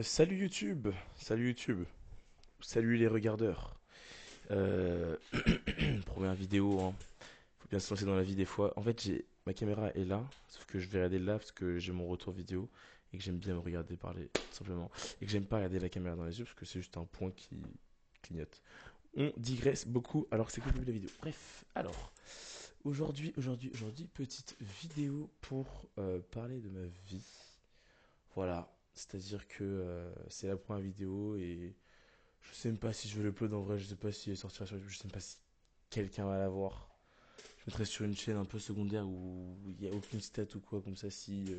Salut YouTube, salut YouTube, salut les regardeurs. Euh... Première vidéo, hein. Faut bien se lancer dans la vie des fois. En fait, ma caméra est là, sauf que je vais regarder là parce que j'ai mon retour vidéo et que j'aime bien me regarder parler, tout simplement. Et que j'aime pas regarder la caméra dans les yeux parce que c'est juste un point qui clignote. On digresse beaucoup alors que c'est cool de la vidéo. Bref, alors, aujourd'hui, petite vidéo pour parler de ma vie. Voilà, c'est-à-dire que c'est la première vidéo et je sais même pas si je vais l'upload en vrai, je sais pas si elle sortira sur YouTube, je sais même pas si quelqu'un va la voir. Je mettrai sur une chaîne un peu secondaire où il n'y a aucune stat ou quoi, comme ça si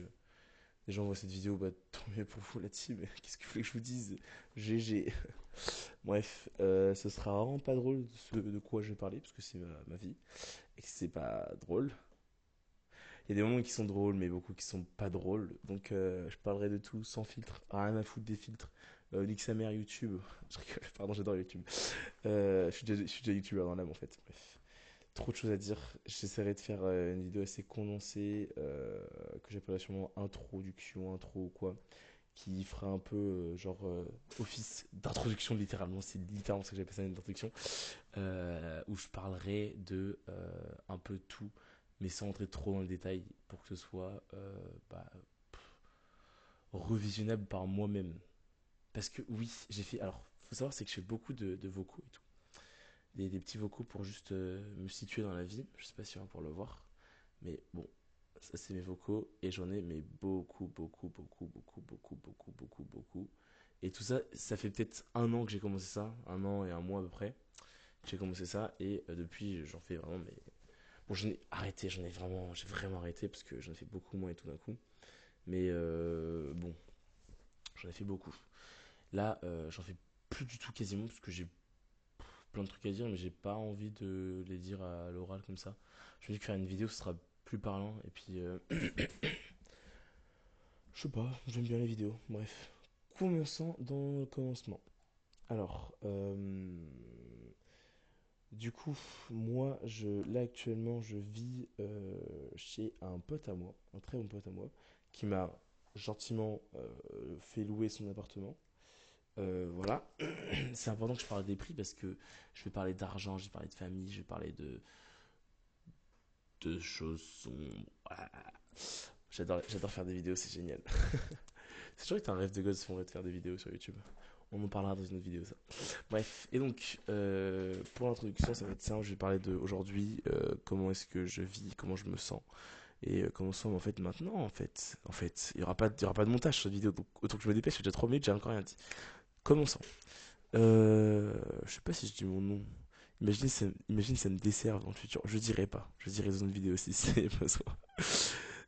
les gens voient cette vidéo, bah tant mieux pour vous là-dessus, mais qu'est-ce que vous voulez que je vous dise? GG. Bref, ce sera vraiment pas drôle de quoi je vais parler, parce que c'est ma vie, et que c'est pas drôle. Il y a des moments qui sont drôles, mais beaucoup qui sont pas drôles. Donc je parlerai de tout sans filtre. Rien à foutre des filtres. Nique sa mère YouTube. Je rigole, pardon, j'adore YouTube. Je suis déjà YouTubeur dans l'âme en fait. Bref. Trop de choses à dire. J'essaierai de faire une vidéo assez condensée que j'appellerai sûrement introduction, intro ou quoi. Qui fera un peu genre office d'introduction littéralement. C'est littéralement ce que j'appelle ça une introduction. Où je parlerai de un peu tout mais sans entrer trop dans le détail pour que ce soit bah, revisionnable par moi-même. Parce que oui, j'ai fait. Alors, faut savoir, c'est que je fais beaucoup de vocaux et tout. Des petits vocaux pour juste me situer dans la vie. Je sais pas si on va pouvoir le voir. Mais bon, ça c'est mes vocaux. Et j'en ai mais beaucoup. Et tout ça, ça fait peut-être un an que j'ai commencé ça. Un an et un mois à peu près. J'ai commencé ça. Et depuis, j'en fais vraiment. Mais bon, j'en ai arrêté. J'ai vraiment arrêté parce que j'en ai fait beaucoup moins et tout d'un coup. Mais bon, j'en ai fait beaucoup. Là, j'en fais plus du tout quasiment parce que j'ai plein de trucs à dire, mais j'ai pas envie de les dire à l'oral comme ça. Je me dis que faire une vidéo, ce sera plus parlant. Et puis, je sais pas, j'aime bien les vidéos. Bref, commençons dans le commencement. Alors, du coup, moi, là actuellement, je vis chez un pote à moi, un très bon pote à moi, qui m'a gentiment fait louer son appartement. Voilà, c'est important que je parle des prix parce que je vais parler d'argent, je vais parler de famille, je vais parler de choses sombres. Ah, j'adore faire des vidéos, c'est génial. C'est toujours été un rêve de gosse de faire des vidéos sur YouTube. On en parlera dans une autre vidéo, ça. Bref, et donc, pour l'introduction, ça va être simple. Je vais parler de aujourd'hui, comment est-ce que je vis, comment je me sens, et comment sommes en fait maintenant, en fait, il y aura pas de montage sur cette vidéo, donc autant que je me dépêche, c'est déjà 3 minutes, j'ai encore rien dit. Commençons. Je sais pas si je dis mon nom. Imagine ça me dessert dans le futur. Je dirai pas. Je dirai dans une vidéo si c'est besoin.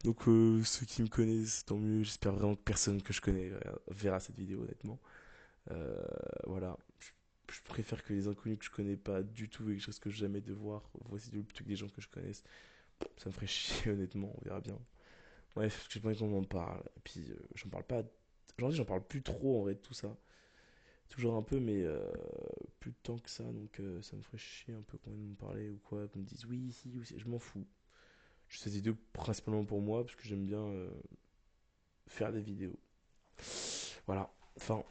Donc ceux qui me connaissent, tant mieux. J'espère vraiment que personne que je connais verra cette vidéo, honnêtement. Voilà. Je préfère que les inconnus que je connais pas du tout et que je risque jamais de voir voient cette vidéo plutôt que des gens que je connaisse. Ça me ferait chier, honnêtement. On verra bien. Bref, parce que j'ai pas envie qu'on m'en parle. Et puis, j'en parle pas. Aujourd'hui, j'en parle plus trop en vrai de tout ça. Toujours un peu, mais plus de temps que ça, donc ça me ferait chier un peu qu'on vienne me parler ou quoi, qu'on me dise oui, si, oui, je m'en fous. Je fais cette vidéo principalement pour moi, parce que j'aime bien faire des vidéos. Voilà, enfin,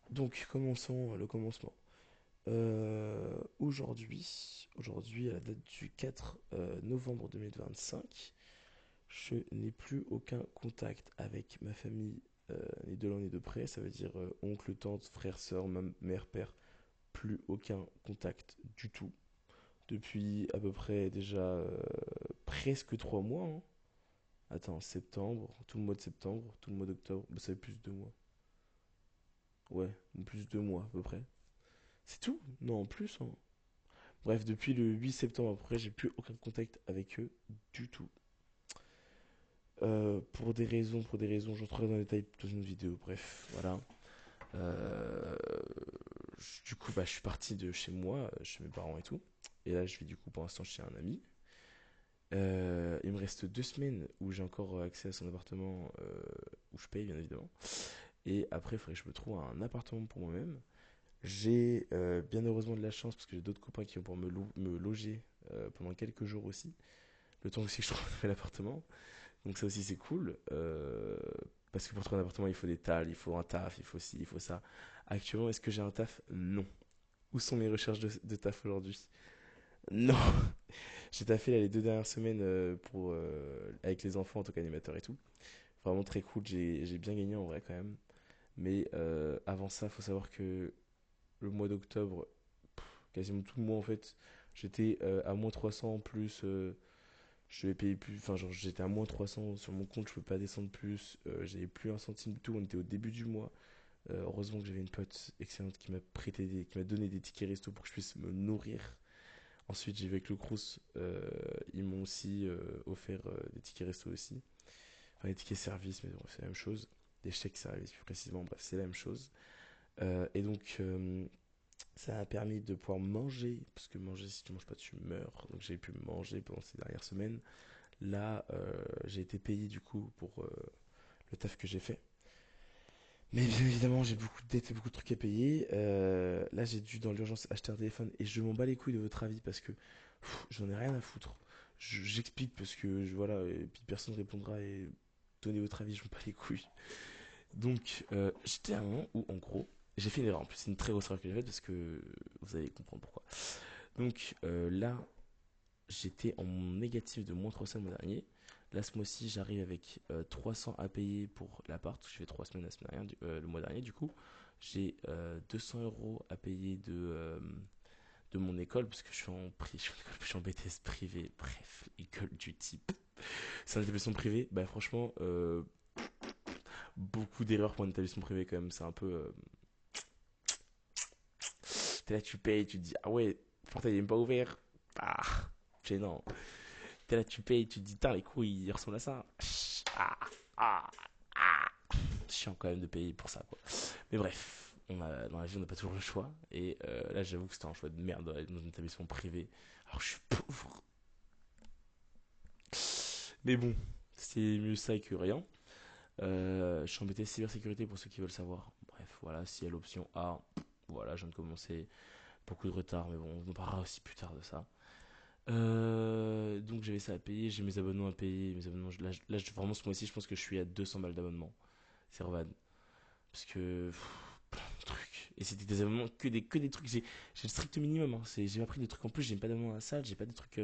donc commençons le commencement. Aujourd'hui, à la date du 4 novembre 2025, je n'ai plus aucun contact avec ma famille, ni de loin ni de près, ça veut dire oncle, tante, frère, soeur, mère, père, plus aucun contact du tout depuis à peu près déjà presque 3 mois, hein. Attends, septembre, tout le mois de septembre, tout le mois d'octobre, bah, ça fait plus de 2 mois. Ouais, plus de 2 mois à peu près. C'est tout? Non, en plus, hein. Bref, depuis le 8 septembre après, j'ai plus aucun contact avec eux du tout. Pour des raisons, j'entrerai dans les détails dans une vidéo. Bref, voilà. Euh, du coup, bah, je suis parti de chez moi, chez mes parents et tout. Et là, je vis du coup pour l'instant chez un ami. Il me reste 2 semaines où j'ai encore accès à son appartement où je paye bien évidemment. Et après, il faudrait que je me trouve un appartement pour moi-même. J'ai bien heureusement de la chance parce que j'ai d'autres copains qui vont pouvoir me loger pendant quelques jours aussi. Le temps aussi que je trouve l'appartement. Donc ça aussi c'est cool. Parce que pour trouver un appartement, il faut des tales, il faut un taf, il faut ci, il faut ça. Actuellement, est-ce que j'ai un taf? Non. Où sont mes recherches de taf aujourd'hui? Non. J'ai taffé là, les 2 dernières semaines avec les enfants en tant qu'animateur et tout. Vraiment très cool, j'ai bien gagné en vrai quand même. Mais avant ça, faut savoir que le mois d'octobre, quasiment tout le mois en fait, j'étais à moins 300 en plus. Je vais payer plus, enfin genre j'étais à moins 300 sur mon compte, je peux pas descendre plus. J'avais plus un centime du tout, on était au début du mois. Heureusement que j'avais une pote excellente qui m'a donné des tickets resto pour que je puisse me nourrir. Ensuite j'ai vu avec le Crous, ils m'ont aussi offert des tickets resto aussi. Enfin des tickets service, mais bon, c'est la même chose. Des chèques service plus précisément, bref c'est la même chose. Et donc ça m'a permis de pouvoir manger, parce que manger si tu manges pas tu meurs. Donc j'ai pu manger pendant ces dernières semaines. Là, j'ai été payé du coup pour le taf que j'ai fait. Mais bien évidemment, j'ai beaucoup de dettes et beaucoup de trucs à payer. Là, j'ai dû dans l'urgence acheter un téléphone et je m'en bats les couilles de votre avis parce que j'en ai rien à foutre. J'explique parce que voilà, et puis personne répondra et donnez votre avis, je m'en bats les couilles. Donc, j'étais à un moment où en gros, j'ai fait une erreur en plus, c'est une très grosse erreur que j'ai faite parce que vous allez comprendre pourquoi. Donc là, j'étais en négatif de moins 300 le mois dernier. Là, ce mois-ci, j'arrive avec 300 à payer pour l'appart. Je fais 3 semaines le mois dernier, du coup. J'ai 200 euros à payer de mon école, parce que je suis en BTS privé. Bref, école du type. C'est un établissement privé. Bah, franchement, beaucoup d'erreurs pour un établissement privé, quand même. C'est un peu. T'es là, tu payes, tu te dis, ah ouais, le portail n'est même pas ouvert. Ah, gênant. T'es là, tu payes, tu te dis, putain, les cours, ils ressemblent à ça. Ah, ah, ah. Chiant quand même de payer pour ça, quoi. Mais bref, dans la vie, on n'a pas toujours le choix. Et là, j'avoue que c'était un choix de merde dans un établissement privé. Alors, je suis pauvre. Mais bon, c'est mieux ça que rien. Je suis embêté cybersécurité pour ceux qui veulent savoir. Bref, voilà, s'il y a l'option A, voilà, je viens de commencer. Beaucoup de retard, mais bon, on en parlera aussi plus tard de ça. Donc j'avais ça à payer, j'ai mes abonnements à payer. Mes abonnements, vraiment ce mois-ci, je pense que je suis à 200 balles d'abonnement. C'est Servan. Parce que plein de trucs. Et c'était des abonnements que des trucs. J'ai le strict minimum. Hein. J'ai pas pris des trucs en plus, j'ai pas d'abonnement à la salle, j'ai pas des trucs.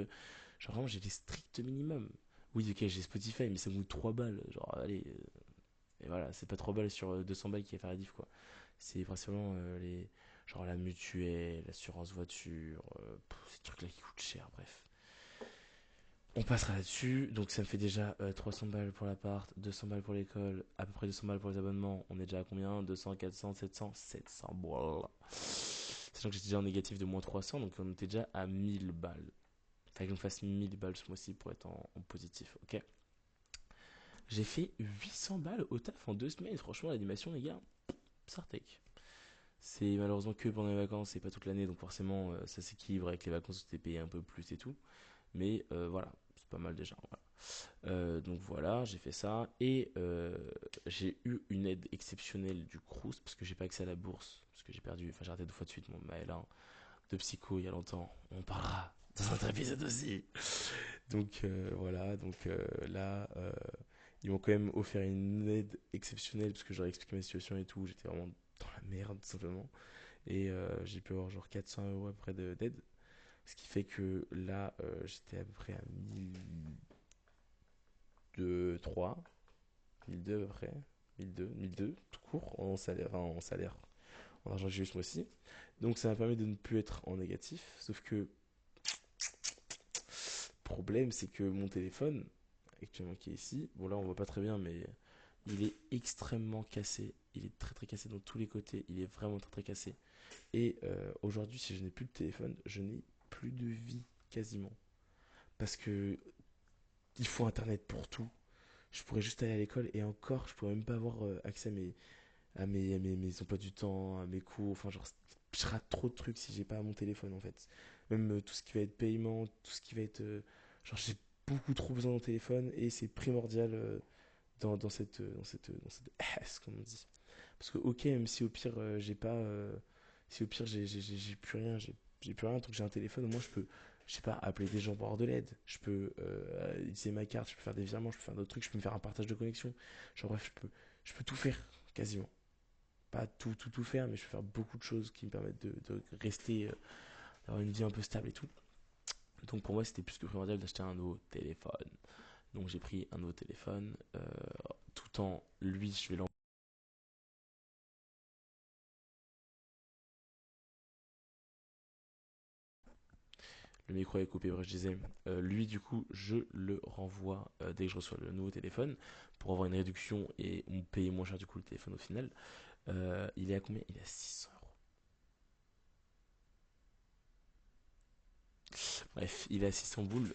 Genre vraiment, j'ai les strict minimum. Oui, ok, j'ai Spotify, mais ça me coûte 3 balles. Genre, allez. Et voilà, c'est pas 3 balles sur 200 balles qui va faire la diff, quoi. C'est principalement les. Genre la mutuelle, l'assurance voiture, ces trucs-là qui coûtent cher, bref. On passera là-dessus. Donc ça me fait déjà 300 balles pour l'appart, 200 balles pour l'école, à peu près 200 balles pour les abonnements. On est déjà à combien? 200, 400, 700, 700 balles. Sachant que j'étais déjà en négatif de moins 300, donc on était déjà à 1000 balles. Fallait que je me fasse 1000 balles ce mois-ci pour être en positif, ok? J'ai fait 800 balles au taf en 2 semaines. Franchement, l'animation, les gars, Sartec. C'est malheureusement que pendant les vacances et pas toute l'année, donc forcément ça s'équilibre avec les vacances où t'es payé un peu plus et tout. Mais voilà, c'est pas mal déjà. Voilà. Donc voilà, j'ai fait ça et j'ai eu une aide exceptionnelle du Crous parce que j'ai pas accès à la bourse, parce que j'ai perdu, enfin j'ai raté 2 fois de suite mon mail de psycho il y a longtemps. On parlera dans un autre épisode aussi. Donc voilà, donc là ils m'ont quand même offert une aide exceptionnelle parce que j'aurais expliqué ma situation et tout. J'étais vraiment dans la merde tout simplement. Et j'ai pu avoir genre 400 euros après d'aide. Ce qui fait que là, j'étais à peu près à 1003, 1002 à peu près, 1002 tout court, en argent que j'ai eu ce mois-ci. Donc ça m'a permis de ne plus être en négatif. Sauf que, problème, c'est que mon téléphone, actuellement qui est ici, bon là on voit pas très bien, mais il est extrêmement cassé. Il est très très cassé dans tous les côtés. Il est vraiment très très cassé. Et aujourd'hui, si je n'ai plus de téléphone, je n'ai plus de vie quasiment. Parce que il faut internet pour tout. Je pourrais juste aller à l'école et encore, je pourrais même pas avoir accès à mes emplois du temps, à mes cours. Enfin, genre, je rate trop de trucs si j'ai pas mon téléphone en fait. Même tout ce qui va être paiement, tout ce qui va être. Genre, j'ai beaucoup trop besoin d'un téléphone et c'est primordial dans cette S, comme on dit. Parce que, ok, même si au pire, j'ai pas. Si au pire, j'ai plus rien, j'ai plus rien, tant que j'ai un téléphone, au moins je peux, je sais pas, appeler des gens pour avoir de l'aide. Je peux utiliser ma carte, je peux faire des virements, je peux faire d'autres trucs, je peux me faire un partage de connexion. Genre, bref, je peux tout faire, quasiment. Pas tout faire, mais je peux faire beaucoup de choses qui me permettent de rester, d'avoir une vie un peu stable et tout. Donc pour moi, c'était plus que primordial d'acheter un nouveau téléphone. Donc j'ai pris un nouveau téléphone, tout en lui, je vais l'envoyer. Le micro est coupé, bref, je disais. Lui, du coup, je le renvoie dès que je reçois le nouveau téléphone pour avoir une réduction et on paye moins cher du coup le téléphone au final. Il est à combien? Il est à 600 euros. Bref, il est à 600 boules,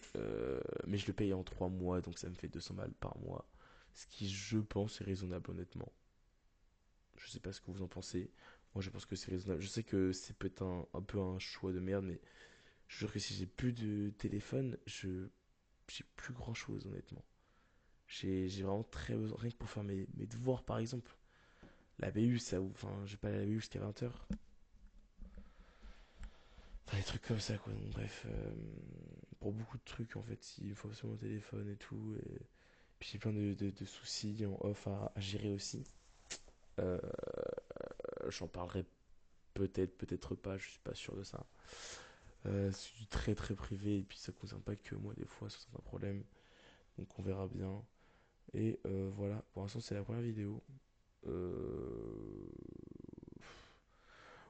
mais je le paye en 3 mois, donc ça me fait 200 balles par mois. Ce qui, je pense, est raisonnable, honnêtement. Je sais pas ce que vous en pensez. Moi, je pense que c'est raisonnable. Je sais que c'est peut-être un peu un choix de merde, mais je jure que si j'ai plus de téléphone, j'ai plus grand chose, honnêtement. J'ai vraiment très besoin, rien que pour faire mes devoirs par exemple. La BU, ça, enfin, j'ai pas la BU jusqu'à 20 h. Enfin, des trucs comme ça, quoi. Donc, bref, pour beaucoup de trucs, en fait, il me faut absolument mon téléphone et tout. Et puis j'ai plein de soucis en off à gérer aussi. Euh, J'en parlerai peut-être, peut-être pas, je suis pas sûr de ça. C'est du très très privé et puis ça concerne pas que moi des fois sur certains problèmes. Donc on verra bien. Et voilà, pour l'instant c'est la première vidéo. Euh,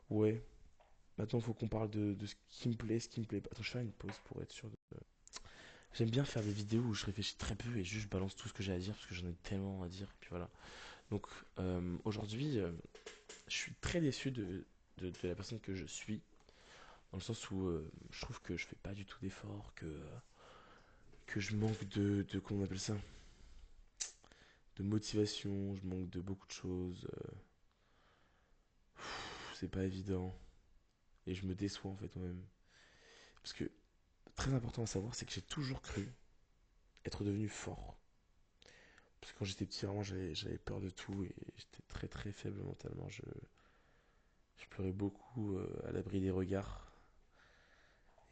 Ouais, maintenant il faut qu'on parle de ce qui me plaît, ce qui me plaît pas. Attends, je vais faire une pause pour être sûr. J'aime bien faire des vidéos où je réfléchis très peu et juste je balance tout ce que j'ai à dire parce que j'en ai tellement à dire. Et puis voilà. Donc aujourd'hui, je suis très déçu de la personne que je suis. Dans le sens où je trouve que je fais pas du tout d'efforts, que je manque comment on appelle ça? De motivation, je manque de beaucoup de choses. C'est pas évident. Et je me déçois en fait moi-même. Parce que très important à savoir, c'est que j'ai toujours cru être devenu fort. Parce que quand j'étais petit, vraiment, j'avais peur de tout et j'étais très très faible mentalement. Je pleurais beaucoup à l'abri des regards.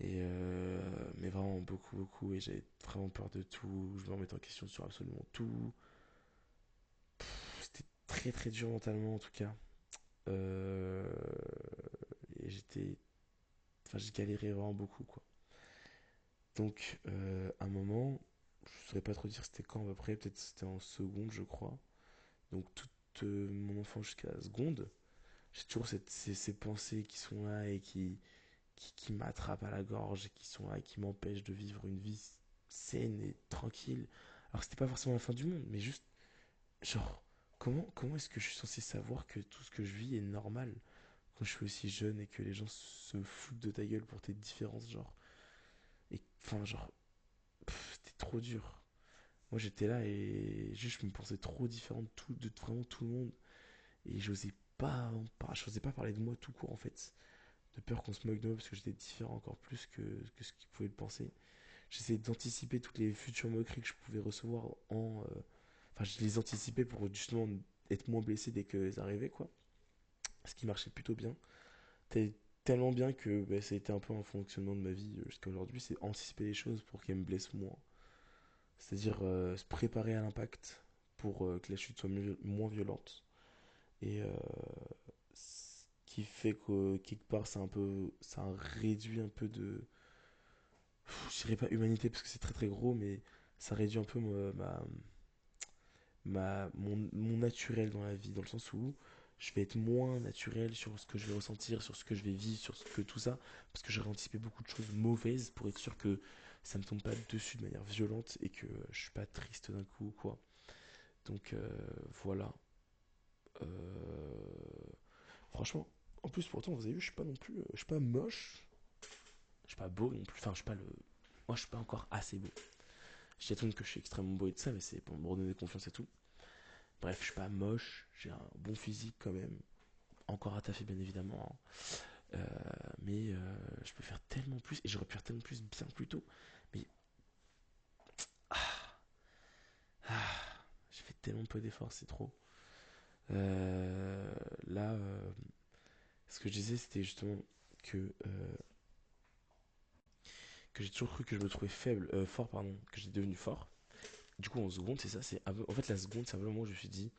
Mais vraiment beaucoup beaucoup. Et j'avais vraiment peur de tout. Je me remettais en question sur absolument tout. C'était très très dur mentalement en tout cas. Euh, et j'étais. Enfin, j'ai galéré vraiment beaucoup quoi. Donc, à un moment, je saurais pas trop dire c'était quand à peu près, peut-être c'était en seconde, je crois. Donc, toute mon enfance jusqu'à la seconde, j'ai toujours ces pensées qui sont là et qui m'attrapent à la gorge et qui sont là et qui m'empêchent de vivre une vie saine et tranquille. Alors, c'était pas forcément la fin du monde, mais juste, genre, comment est-ce que je suis censé savoir que tout ce que je vis est normal quand je suis aussi jeune et que les gens se foutent de ta gueule pour tes différences, genre. Et enfin, genre, c'était trop dur. Moi j'étais là et juste je me pensais trop différent de vraiment tout le monde. Et j'osais pas parler de moi tout court en fait. De peur qu'on se moque de moi parce que j'étais différent encore plus que ce qu'ils pouvaient le penser. J'essayais d'anticiper toutes les futures moqueries que je pouvais recevoir enfin je les anticipais pour justement être moins blessé dès qu'elles arrivaient quoi. Ce qui marchait plutôt bien. Tellement bien que bah, ça a été un peu un fonctionnement de ma vie jusqu'à aujourd'hui, c'est anticiper les choses pour qu'elles me blessent moins. C'est-à-dire se préparer à l'impact pour que la chute soit moins violente. Et ce qui fait que quelque part, ça réduit un peu je dirais pas humanité parce que c'est très très gros, mais ça réduit un peu mon naturel dans la vie, dans le sens où je vais être moins naturel sur ce que je vais ressentir, sur ce que je vais vivre, sur ce que tout ça, parce que j'aurais anticipé beaucoup de choses mauvaises pour être sûr que ça me tombe pas dessus de manière violente et que je suis pas triste d'un coup ou quoi. Donc voilà. Franchement, en plus pourtant vous avez vu, je suis pas non plus, je suis pas moche, je suis pas beau non plus. Enfin, je suis pas le, moi je suis pas encore assez beau. Je dis à tout le monde que je suis extrêmement beau et tout ça, mais c'est pour me redonner confiance et tout. Bref, je suis pas moche, j'ai un bon physique quand même, encore à taffer bien évidemment, hein. Mais je peux faire tellement plus et j'aurais pu faire tellement plus bien plus tôt. Mais j'ai fait tellement peu d'efforts, c'est trop. Là, ce que je disais, c'était justement que, euh, que j'ai toujours cru que je me trouvais fort, pardon, que j'étais devenu fort. Du coup, en seconde, c'est ça, en fait, la seconde, c'est un peu le moment où je me suis dit,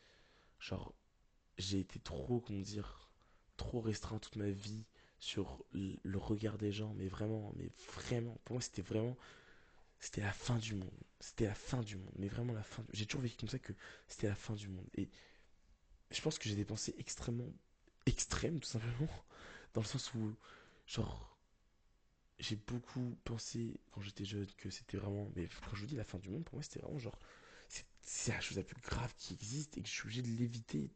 Genre, j'ai été trop, comment dire, trop restreint toute ma vie sur le regard des gens, mais vraiment, pour moi c'était vraiment, c'était la fin du monde. C'était la fin du monde, mais vraiment la fin. J'ai toujours vécu comme ça que c'était la fin du monde. Et je pense que j'ai des pensées extrêmement extrêmes, tout simplement, dans le sens où, genre, j'ai beaucoup pensé quand j'étais jeune que c'était vraiment, mais quand je vous dis la fin du monde, pour moi c'était vraiment genre, c'est la chose la plus grave qui existe et que je suis obligé de l'éviter,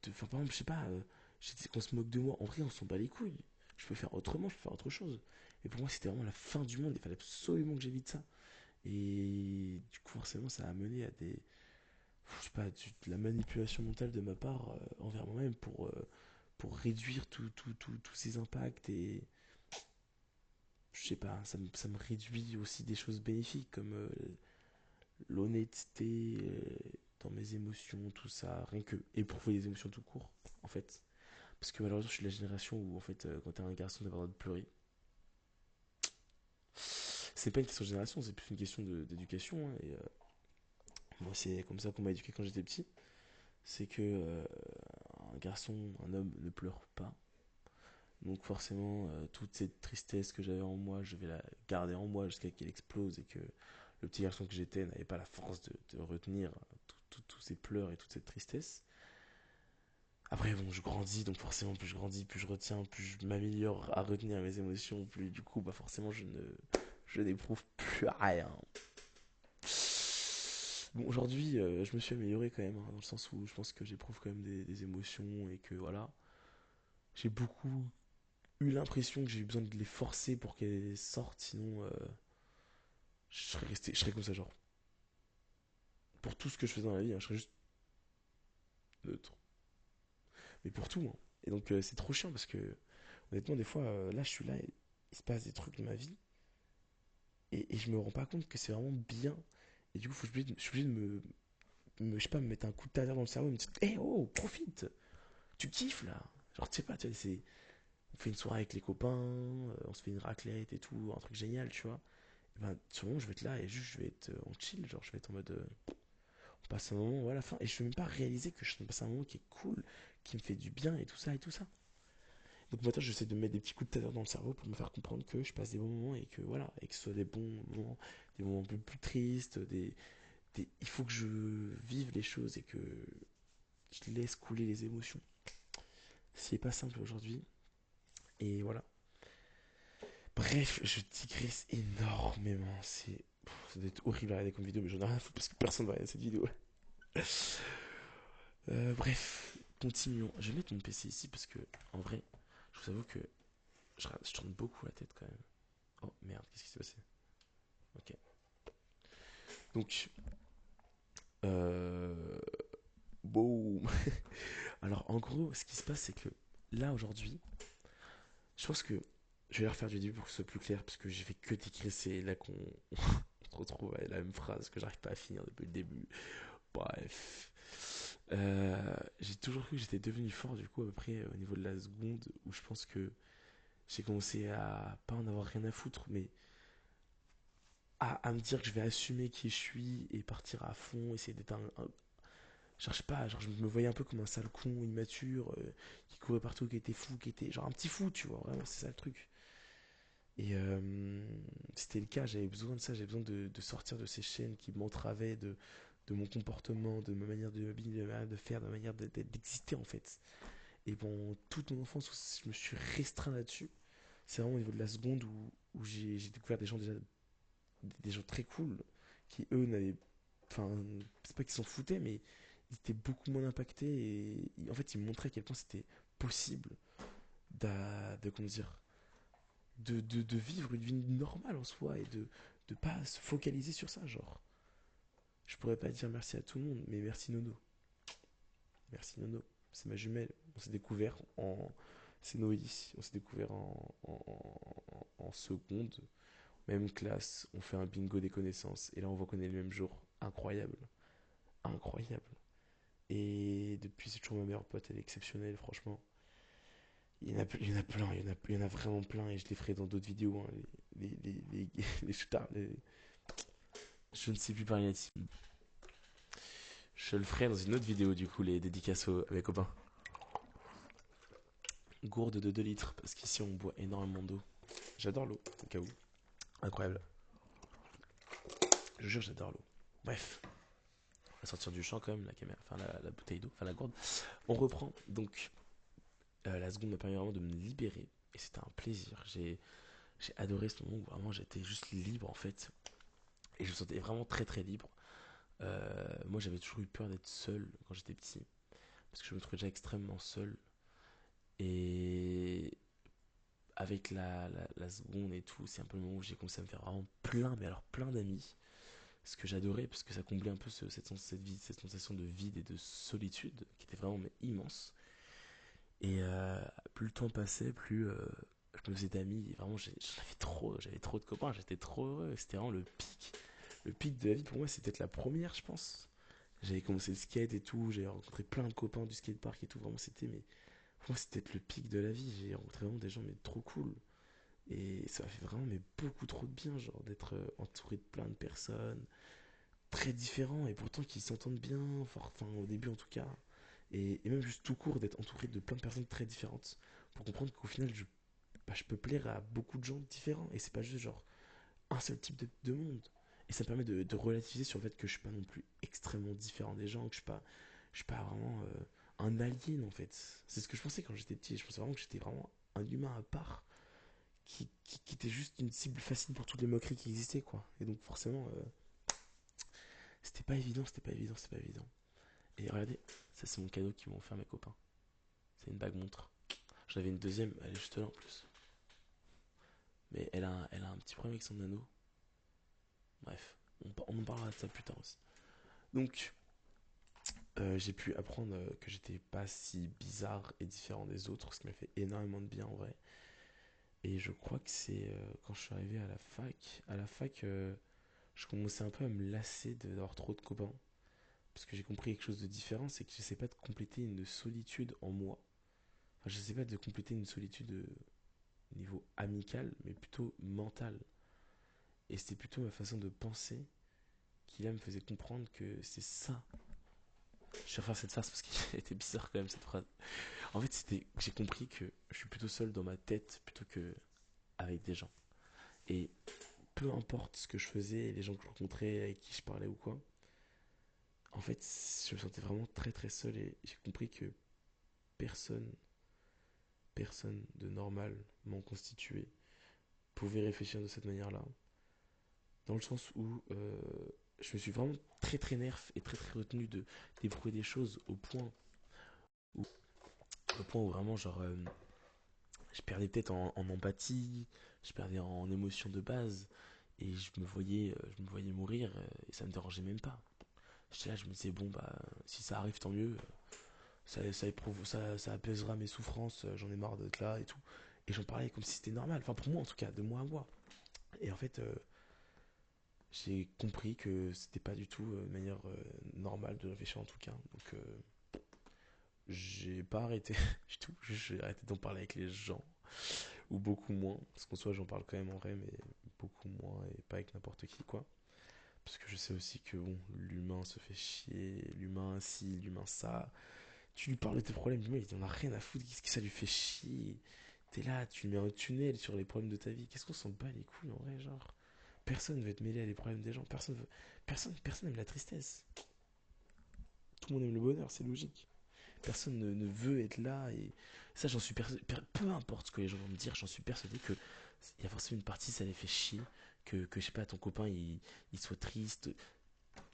enfin, par exemple, je sais pas, qu'on se moque de moi, en vrai on s'en bat les couilles, je peux faire autrement, je peux faire autre chose. Et pour moi c'était vraiment la fin du monde, il fallait absolument que j'évite ça. Et du coup forcément ça a mené à des, je sais pas, de la manipulation mentale de ma part envers moi-même pour réduire tous ces impacts et je sais pas, ça me réduit aussi des choses bénéfiques comme l'honnêteté dans mes émotions, tout ça, rien que éprouver des émotions tout court, en fait. Parce que malheureusement, je suis de la génération où, en fait, quand t'es un garçon, t'as pas le droit de pleurer. C'est pas une question de génération, c'est plus une question d'éducation, hein, et moi, c'est comme ça qu'on m'a éduqué quand j'étais petit. C'est que un garçon, un homme ne pleure pas. Donc forcément, toute cette tristesse que j'avais en moi, je vais la garder en moi jusqu'à qu'elle explose et que le petit garçon que j'étais n'avait pas la force de retenir tous ces pleurs et toute cette tristesse. Après, bon, je grandis, donc forcément, plus je grandis, plus je retiens, plus je m'améliore à retenir mes émotions, plus du coup, bah forcément, je n'éprouve plus rien. Bon, aujourd'hui, je me suis amélioré quand même, hein, dans le sens où je pense que j'éprouve quand même des émotions et que voilà, j'ai beaucoup eu l'impression que j'ai eu besoin de les forcer pour qu'elles sortent, sinon je serais comme ça, genre. Pour tout ce que je faisais dans la vie, hein, je serais juste neutre. Mais pour tout, hein. Et donc c'est trop chiant parce que, honnêtement, des fois, là, je suis là, et il se passe des trucs de ma vie, et je me rends pas compte que c'est vraiment bien. Et du coup, je suis obligé de je sais pas, me mettre un coup de taser dans le cerveau et me dire, hé, oh, profite, tu kiffes là. Genre, tu sais pas, on fait une soirée avec les copains, on se fait une raclette et tout, un truc génial, tu vois. Et ben, sur le moment, je vais être là et juste, je vais être en chill, genre, je vais être en mode, on passe un moment, voilà, fin. Et je vais même pas réaliser que je suis passé un moment qui est cool, qui me fait du bien et tout ça et tout ça. Donc maintenant, j'essaie de me mettre des petits coups de taser dans le cerveau pour me faire comprendre que je passe des bons moments et que voilà, et que ce soit des bons moments, des moments un peu plus tristes, il faut que je vive les choses et que je laisse couler les émotions. C'est pas simple aujourd'hui. Et voilà. Bref, je digresse énormément. Ça doit être horrible à regarder comme vidéo, mais j'en ai rien à foutre parce que personne va regarder cette vidéo. Bref, continuons. Je vais mettre mon PC ici parce que, en vrai, je vous avoue que je tourne beaucoup la tête quand même. Oh merde, qu'est-ce qui s'est passé? Ok. Donc, euh... boum. Alors, en gros, ce qui se passe, c'est que là, aujourd'hui, je pense que je vais la refaire du début pour que ce soit plus clair parce que j'ai fait que digresser là qu'on se retrouve à la même phrase que j'arrive pas à finir depuis le début. Bref. J'ai toujours cru que j'étais devenu fort du coup après au niveau de la seconde où je pense que j'ai commencé à pas en avoir rien à foutre mais à me dire que je vais assumer qui je suis et partir à fond, essayer d'être genre je sais pas, genre je me voyais un peu comme un sale con immature qui courait partout, qui était fou, qui était genre un petit fou tu vois, vraiment c'est ça le truc. Et c'était le cas, j'avais besoin de ça, j'avais besoin de sortir de ces chaînes qui m'entravaient de mon comportement, de ma manière de m'habiller, de ma manière de faire, de ma manière d'exister en fait. Et bon, toute mon enfance, je me suis restreint là-dessus. C'est vraiment au niveau de la seconde où j'ai découvert des gens déjà, des gens très cool, qui eux n'avaient, enfin, c'est pas qu'ils s'en foutaient, mais ils étaient beaucoup moins impactés et en fait ils me montraient à quel point c'était possible comment dire, de vivre une vie normale en soi et de pas se focaliser sur ça, genre. Je pourrais pas dire merci à tout le monde, mais merci Nono. Merci Nono. C'est ma jumelle. On s'est découvert en. C'est Noélie. On s'est découvert en seconde. Même classe. On fait un bingo des connaissances. Et là, on voit qu'on est le même jour. Incroyable. Incroyable. Et depuis, c'est toujours ma meilleure pote. Elle est exceptionnelle, franchement. Il y en a plein. Il y en a vraiment plein. Et je les ferai dans d'autres vidéos, hein. Les stars. Je ne sais plus parler natif. Je le ferai dans une autre vidéo, du coup, les dédicaces à mes copains. Gourde de 2 litres, parce qu'ici on boit énormément d'eau. J'adore l'eau, au cas où. Incroyable. Je jure, j'adore l'eau. Bref, on va sortir du champ quand même, la caméra, enfin la bouteille d'eau, enfin la gourde. On reprend. Donc, la seconde m'a permis vraiment de me libérer. Et c'était un plaisir. J'ai adoré ce moment où vraiment j'étais juste libre en fait. Et je me sentais vraiment très très libre. Moi j'avais toujours eu peur d'être seul quand j'étais petit. Parce que je me trouvais déjà extrêmement seul. Et avec la seconde et tout, c'est un peu le moment où j'ai commencé à me faire vraiment plein, mais alors plein d'amis. Ce que j'adorais, parce que ça comblait un peu cette sensation de vide et de solitude, qui était vraiment mais, immense. Et plus le temps passait, plus je me faisais d'amis. Et vraiment, j'avais trop de copains, j'étais trop heureux. C'était vraiment le pic. Le pic de la vie pour moi, c'était peut-être la première, je pense. J'avais commencé le skate et tout, j'ai rencontré plein de copains du skatepark et tout. Vraiment, pour moi, c'était peut-être le pic de la vie. J'ai rencontré vraiment des gens, mais trop cool. Et ça m'a fait vraiment, mais beaucoup trop de bien, genre d'être entouré de plein de personnes très différents et pourtant qui s'entendent bien, enfin, au début en tout cas. Et même juste tout court d'être entouré de plein de personnes très différentes pour comprendre qu'au final, je peux plaire à beaucoup de gens différents et c'est pas juste genre un seul type de monde. Et ça me permet de relativiser sur le fait que je suis pas non plus extrêmement différent des gens, que je suis pas vraiment un alien en fait. C'est ce que je pensais quand j'étais petit. Je pensais vraiment que j'étais vraiment un humain à part qui était juste une cible facile pour toutes les moqueries qui existaient quoi. Et donc forcément, c'était pas évident, c'était pas évident, c'était pas évident. Et regardez, ça c'est mon cadeau qu'ils m'ont offert mes copains. C'est une bague montre. J'en avais une deuxième, elle est juste là en plus. Mais elle a un petit problème avec son anneau. Bref, on en parlera de ça plus tard aussi. Donc, j'ai pu apprendre que j'étais pas si bizarre et différent des autres, ce qui m'a fait énormément de bien en vrai. Et je crois que c'est quand je suis arrivé à la fac. À la fac, je commençais un peu à me lasser d'avoir trop de copains. Parce que j'ai compris quelque chose de différent, c'est que j'essaie pas de compléter une solitude en moi. Enfin, j'essaie pas de compléter une solitude niveau amical, mais plutôt mental. Et c'était plutôt ma façon de penser qui là me faisait comprendre que c'est ça. Je vais refaire cette phrase parce qu'elle était bizarre quand même cette phrase. En fait, c'était que j'ai compris que je suis plutôt seul dans ma tête plutôt que avec des gens. Et peu importe ce que je faisais, les gens que je rencontrais, avec qui je parlais ou quoi, en fait, je me sentais vraiment très très seul et j'ai compris que personne, personne de normal, m'en constitué, pouvait réfléchir de cette manière-là. Dans le sens où je me suis vraiment très très nerf et très très retenu de d'éprouver des choses où, au point où vraiment genre je perdais peut-être en empathie, je perdais en émotion de base et je me voyais mourir et ça me dérangeait même pas. J'étais là, je me disais bon bah si ça arrive tant mieux, ça apaisera mes souffrances, j'en ai marre d'être là et tout. Et j'en parlais comme si c'était normal, enfin pour moi en tout cas, de moi à moi. Et en fait, j'ai compris que c'était pas du tout une manière normale de réfléchir en tout cas. Donc j'ai pas arrêté du tout, j'ai arrêté d'en parler avec les gens, ou beaucoup moins, parce qu'en soi j'en parle quand même en vrai, mais beaucoup moins et pas avec n'importe qui quoi. Parce que je sais aussi que bon, l'humain se fait chier, l'humain ci, l'humain ça. Tu lui parles de tes problèmes, l'humain il en a rien à foutre, qu'est-ce que ça lui fait chier. T'es là, tu lui mets un tunnel sur les problèmes de ta vie, qu'est-ce qu'on s'en bat les couilles en vrai, genre. Personne veut te mêler à les problèmes des gens, personne aime la tristesse. Tout le monde aime le bonheur, c'est logique. Personne ne veut être là et ça j'en suis persuadé, peu importe ce que les gens vont me dire, j'en suis persuadé que il y a forcément une partie ça les fait chier que je sais pas ton copain il soit triste,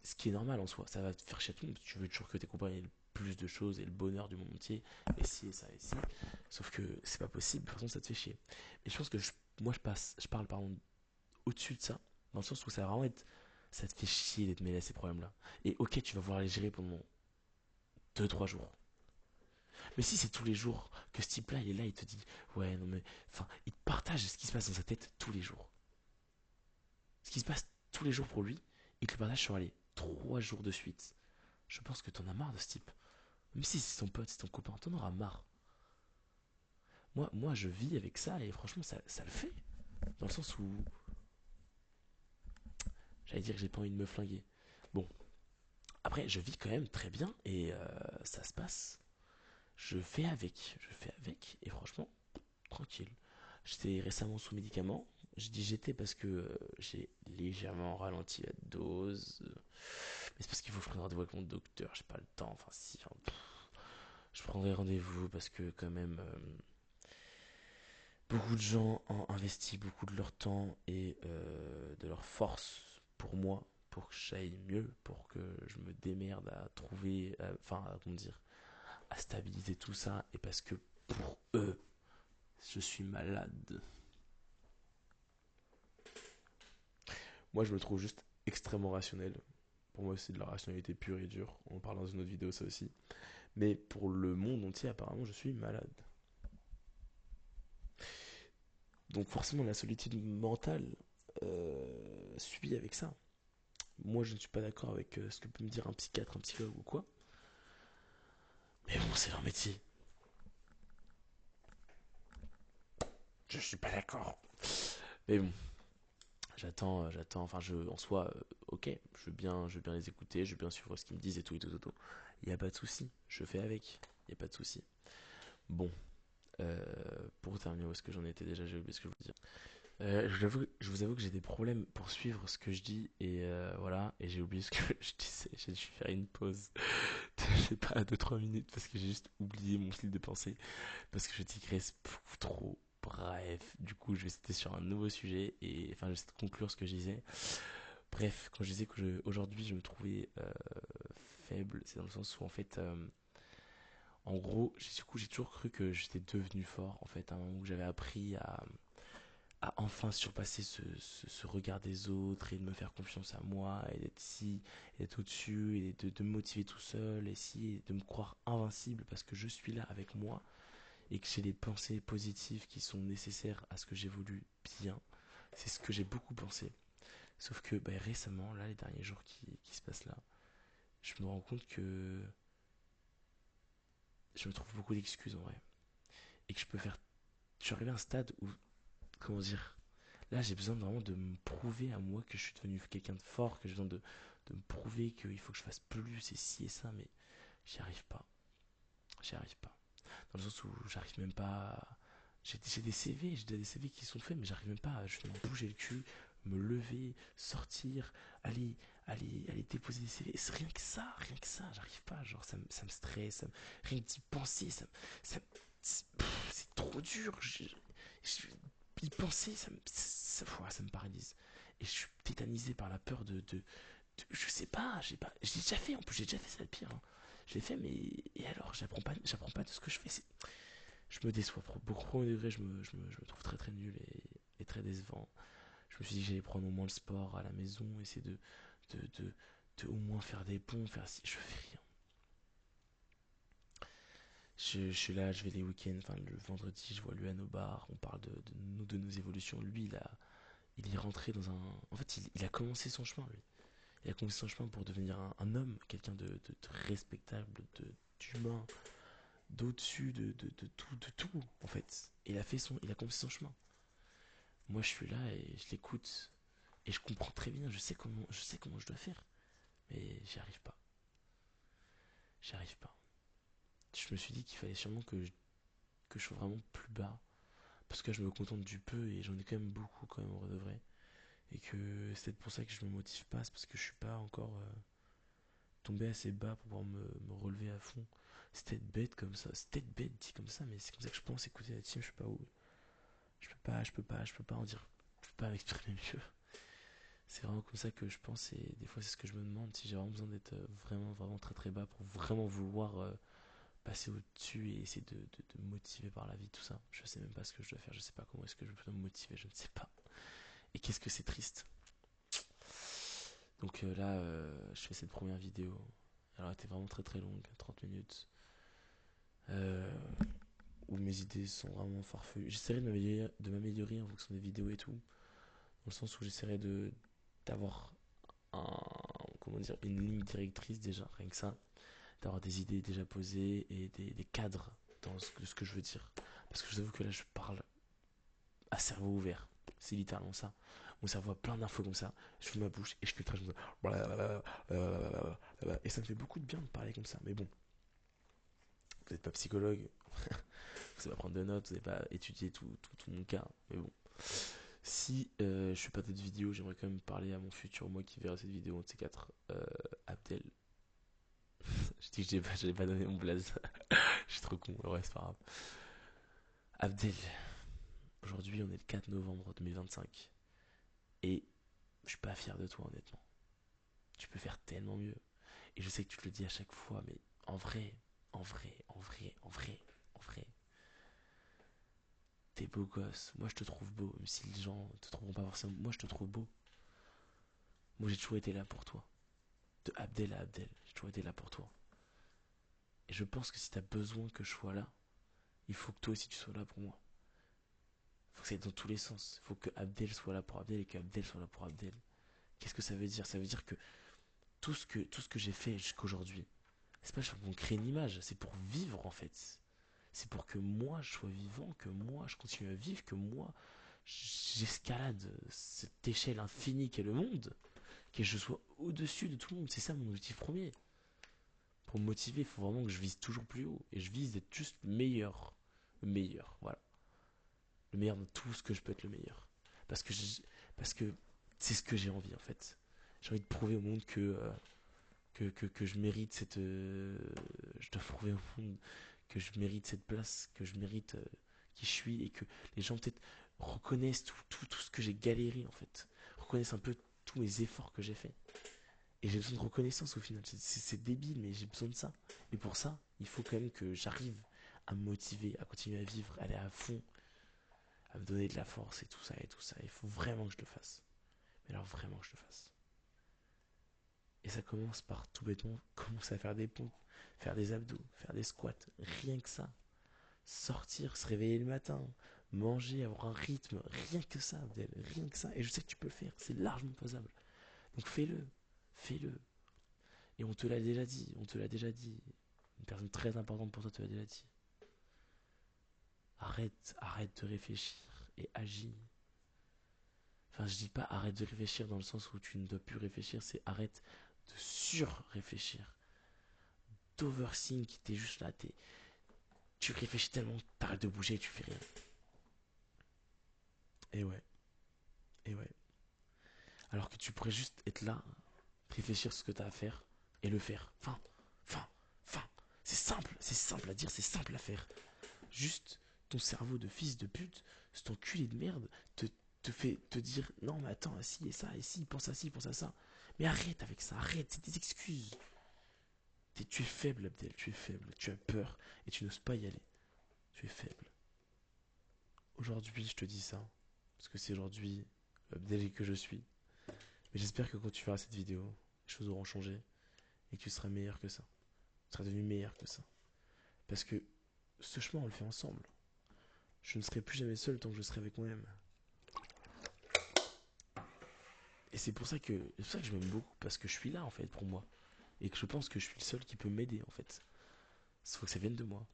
ce qui est normal en soi, ça va te faire chier à tout le monde, tu veux toujours que tes copains aient le plus de choses et le bonheur du monde entier et si et ça et si, sauf que c'est pas possible, de toute façon ça te fait chier. Et je pense que moi je parle par exemple au-dessus de ça, dans le sens où ça va vraiment être, ça te fait chier d'être mêlé à ces problèmes là et ok tu vas pouvoir les gérer pendant 2 3 jours. Mais si c'est tous les jours que ce type-là, il est là, il te dit, ouais, non mais, enfin, il te partage ce qui se passe dans sa tête tous les jours. Ce qui se passe tous les jours pour lui, il te le partage sur, allez, 3 jours de suite. Je pense que t'en as marre de ce type. Même si c'est ton pote, c'est ton copain, t'en auras marre. Moi, je vis avec ça et franchement, ça le fait. Dans le sens où, j'allais dire que j'ai pas envie de me flinguer. Bon, Après, je vis quand même très bien et ça se passe. Je fais avec, et franchement, tranquille. J'étais récemment sous médicaments. Je dis j'étais parce que j'ai légèrement ralenti la dose. Mais c'est parce qu'il faut que je prenne rendez-vous avec mon docteur. J'ai pas le temps. Enfin, si. Enfin, je prendrai rendez-vous parce que, quand même, beaucoup de gens ont investi beaucoup de leur temps et de leur force pour moi, pour que j'aille mieux, pour que je me démerde à trouver. Enfin, comment dire, à stabiliser tout ça. Et parce que pour eux, je suis malade. Moi, je me trouve juste extrêmement rationnel. Pour moi, c'est de la rationalité pure et dure. On parle dans une autre vidéo, ça aussi. Mais pour le monde entier, apparemment, je suis malade. Donc, forcément, la solitude mentale suit avec ça. Moi, je ne suis pas d'accord avec ce que peut me dire un psychiatre, un psychologue ou quoi. Mais bon, c'est leur métier. Je suis pas d'accord. Mais bon, j'attends. Enfin, en soi, ok, je veux bien les écouter, je veux bien suivre ce qu'ils me disent et tout, et tout, et tout. Il n'y a pas de souci, je fais avec. Il n'y a pas de souci. Bon, euh, pour terminer, où est-ce que j'en étais déjà? J'ai oublié ce que je voulais dire. Je vous avoue que j'ai des problèmes pour suivre ce que je dis et voilà, et j'ai oublié ce que je disais. J'ai dû faire une pause, je sais pas, de 3 minutes parce que j'ai juste oublié mon fil de pensée parce que je digresse beaucoup trop. Bref, du coup, je vais citer sur un nouveau sujet et enfin, je vais conclure ce que je disais. Bref, quand je disais que aujourd'hui je me trouvais faible, c'est dans le sens où en fait, en gros, du coup, j'ai toujours cru que j'étais devenu fort en fait, à un moment où j'avais appris à enfin surpasser ce regard des autres et de me faire confiance à moi et d'être ici, et d'être au-dessus et de me motiver tout seul et si, et de me croire invincible parce que je suis là avec moi et que j'ai les pensées positives qui sont nécessaires à ce que j'évolue bien. C'est ce que j'ai beaucoup pensé. Sauf que bah, récemment, là, les derniers jours qui se passent là, je me rends compte que je me trouve beaucoup d'excuses en vrai. Et que je peux faire. Je suis arrivé à un stade où, comment dire, là j'ai besoin vraiment de me prouver à moi que je suis devenu quelqu'un de fort, que j'ai besoin de me prouver qu'il faut que je fasse plus et ci et ça, mais j'y arrive pas. J'y arrive pas. Dans le sens où j'arrive même pas à... J'ai des CV, j'ai des CV qui sont faits, mais j'arrive même pas à justement bouger le cul, me lever, sortir, aller déposer des CV. C'est rien que ça, j'arrive pas. Genre, ça me stresse, rien que d'y penser, c'est trop dur. Y penser, ça me paralyse. Et je suis tétanisé par la peur je sais pas, j'ai déjà fait, en plus j'ai déjà fait ça le pire, hein. J'ai fait, mais et alors, j'apprends pas de ce que je fais. Je me déçois, beaucoup au premier degré, je me trouve très très nul et très décevant. Je me suis dit que j'allais prendre au moins le sport à la maison, essayer de, de, de au moins faire des ponts, faire si, je fais rien. Je suis là, je vais les week-ends, enfin le vendredi, je vois Luan au bar, on parle de nos évolutions. Lui, il est rentré dans un. En fait, il a commencé son chemin, lui. Il a commencé son chemin pour devenir un homme, quelqu'un de respectable, d'humain, d'au-dessus de tout, en fait. Et il a commencé son chemin. Moi, je suis là et je l'écoute. Et je comprends très bien, je sais comment je dois faire. Mais j'y arrive pas. J'y arrive pas. Je me suis dit qu'il fallait sûrement que je sois vraiment plus bas. Parce que là, je me contente du peu et j'en ai quand même beaucoup, quand même, en vrai de vrai. Et que c'est peut-être pour ça que je me motive pas, c'est parce que je suis pas encore tombé assez bas pour pouvoir me relever à fond. C'est peut-être bête comme ça, c'est peut-être bête dit comme ça, mais c'est comme ça que je pense. Écoutez la team, je sais pas où. Je peux pas en dire, je peux pas m'exprimer mieux. C'est vraiment comme ça que je pense et des fois c'est ce que je me demande si j'ai vraiment besoin d'être vraiment très très bas pour vraiment vouloir passer au-dessus et essayer de me motiver par la vie, tout ça. Je sais même pas ce que je dois faire, je sais pas comment est-ce que je peux me motiver, je ne sais pas. Et qu'est-ce que c'est triste. Donc là, je fais cette première vidéo. Alors elle était vraiment très très longue, 30 minutes. Euh, où mes idées sont vraiment farfelues. J'essaierai de m'améliorer en fonction des vidéos et tout. Dans le sens où j'essaierai d'avoir un, comment dire, une ligne directrice déjà, rien que ça, d'avoir des idées déjà posées et des cadres dans ce que je veux dire. Parce que je vous avoue que là je parle à cerveau ouvert, c'est littéralement ça. mon cerveau a plein d'infos comme ça, je fais ma bouche et je filtre, et ça me fait beaucoup de bien de parler comme ça. Mais bon, vous n'êtes pas psychologue, vous savez pas prendre de notes, vous n'avez pas étudié tout mon cas. Mais bon, si je fais pas d'autres vidéos, j'aimerais quand même parler à mon futur moi qui verra cette vidéo de ces quatre. Abdel. Je dis que j'allais pas donner mon blaze. Je suis trop con, ouais, c'est pas grave. Abdel, aujourd'hui on est le 4 novembre 2025. Et je suis pas fier de toi, honnêtement. Tu peux faire tellement mieux. Et je sais que tu te le dis à chaque fois, mais en vrai, en vrai, t'es beau gosse. Moi, je te trouve beau, même si les gens te trouveront pas forcément. Moi, je te trouve beau. Moi, j'ai toujours été là pour toi. De Abdel à Abdel, j'ai toujours été là pour toi. Et je pense que si t'as besoin que je sois là, il faut que toi aussi tu sois là pour moi. Il faut que ça aille dans tous les sens. Il faut que Abdel soit là pour Abdel et que Abdel soit là pour Abdel. Qu'est-ce que ça veut dire? Ça veut dire que tout ce que j'ai fait jusqu'aujourd'hui, c'est pas pour créer une image, c'est pour vivre en fait. C'est pour que moi je sois vivant, que moi je continue à vivre, que moi j'escalade cette échelle infinie qu'est le monde, que je sois au-dessus de tout le monde. C'est ça mon objectif premier. Pour me motiver, il faut vraiment que je vise toujours plus haut. Et je vise d'être juste meilleur. Le meilleur, voilà. Le meilleur dans tout ce que je peux être le meilleur. Parce que, parce que c'est ce que j'ai envie en fait. J'ai envie de prouver au monde que je mérite cette. Je dois prouver au monde que je mérite cette place, que je mérite qui je suis et que les gens peut-être reconnaissent tout ce que j'ai galéré en fait. Reconnaissent un peu tous mes efforts que j'ai faits. Et j'ai besoin de reconnaissance au final. C'est débile, mais j'ai besoin de ça. Et pour ça, il faut quand même que j'arrive à me motiver, à continuer à vivre, à aller à fond, à me donner de la force et tout ça et tout ça. Il faut vraiment que je le fasse. Mais alors vraiment que je le fasse. Et ça commence par tout bêtement commencer à faire des pompes, faire des abdos, faire des squats. Rien que ça. Sortir, se réveiller le matin, manger, avoir un rythme. Rien que ça, Abdel. Rien que ça. Et je sais que tu peux le faire. C'est largement faisable. Donc fais-le. Fais-le. Et on te l'a déjà dit. On te l'a déjà dit. Une personne très importante pour toi te l'a déjà dit. Arrête de réfléchir et agis. Enfin, je dis pas arrête de réfléchir dans le sens où tu ne dois plus réfléchir, c'est arrête de sur-réfléchir. D'overthink, t'es juste là, tu réfléchis tellement, t'arrêtes de bouger et tu fais rien. Et ouais, et ouais. Alors que tu pourrais juste être là, réfléchir sur ce que t'as à faire et le faire. Enfin. C'est simple à dire, c'est simple à faire. Juste ton cerveau de fils de pute, cet enculé de merde, te fait te dire non mais attends, si et ça, et si, pense à ci, pense à ça. Mais arrête avec ça, arrête, c'est des excuses. Tu es faible Abdel, tu es faible, tu as peur et tu n'oses pas y aller. Tu es faible. Aujourd'hui je te dis ça, parce que c'est aujourd'hui Abdel que je suis. Mais j'espère que quand tu verras cette vidéo, les choses auront changé et que tu seras meilleur que ça. Tu seras devenu meilleur que ça. Parce que ce chemin on le fait ensemble. Je ne serai plus jamais seul tant que je serai avec moi-même. Et c'est pour ça que je m'aime beaucoup, parce que je suis là en fait pour moi. Et que je pense que je suis le seul qui peut m'aider en fait. Il faut que ça vienne de moi.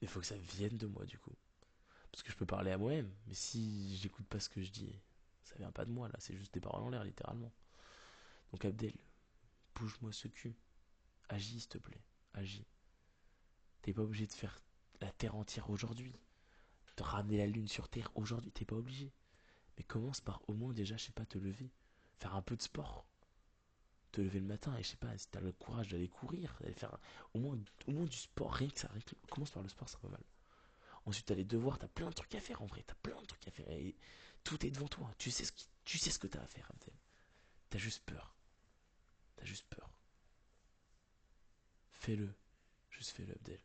Il faut que ça vienne de moi du coup. Parce que je peux parler à moi-même, mais si j'écoute pas ce que je dis, ça vient pas de moi là, c'est juste des paroles en l'air littéralement. Donc Abdel, bouge-moi ce cul. Agis s'il te plaît, agis. T'es pas obligé de faire la terre entière aujourd'hui, de ramener la lune sur terre aujourd'hui, t'es pas obligé. Mais commence par au moins déjà, je sais pas, te lever, faire un peu de sport, te lever le matin et je sais pas, si t'as le courage d'aller courir, d'aller faire au moins du sport, rien que ça, commence par le sport, c'est pas mal. Ensuite t'as les devoirs, t'as plein de trucs à faire en vrai, t'as plein de trucs à faire et tout est devant toi, tu sais ce que t'as à faire Abdel. T'as juste peur, t'as juste peur. Fais-le, juste fais-le Abdel.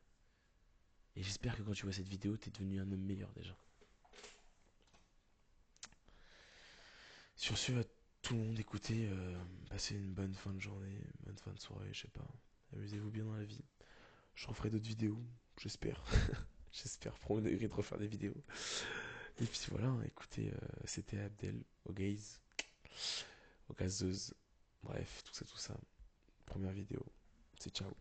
Et j'espère que quand tu vois cette vidéo, t'es devenu un homme meilleur déjà. Sur ce, à tout le monde, écoutez, passez une bonne fin de journée, une bonne fin de soirée, je sais pas. Amusez-vous bien dans la vie. Je referai d'autres vidéos, j'espère. J'espère premier degré de refaire des vidéos. Et puis voilà, écoutez, c'était Abdel, au gaze, au gazeuse. Bref, tout ça. Première vidéo. C'est ciao.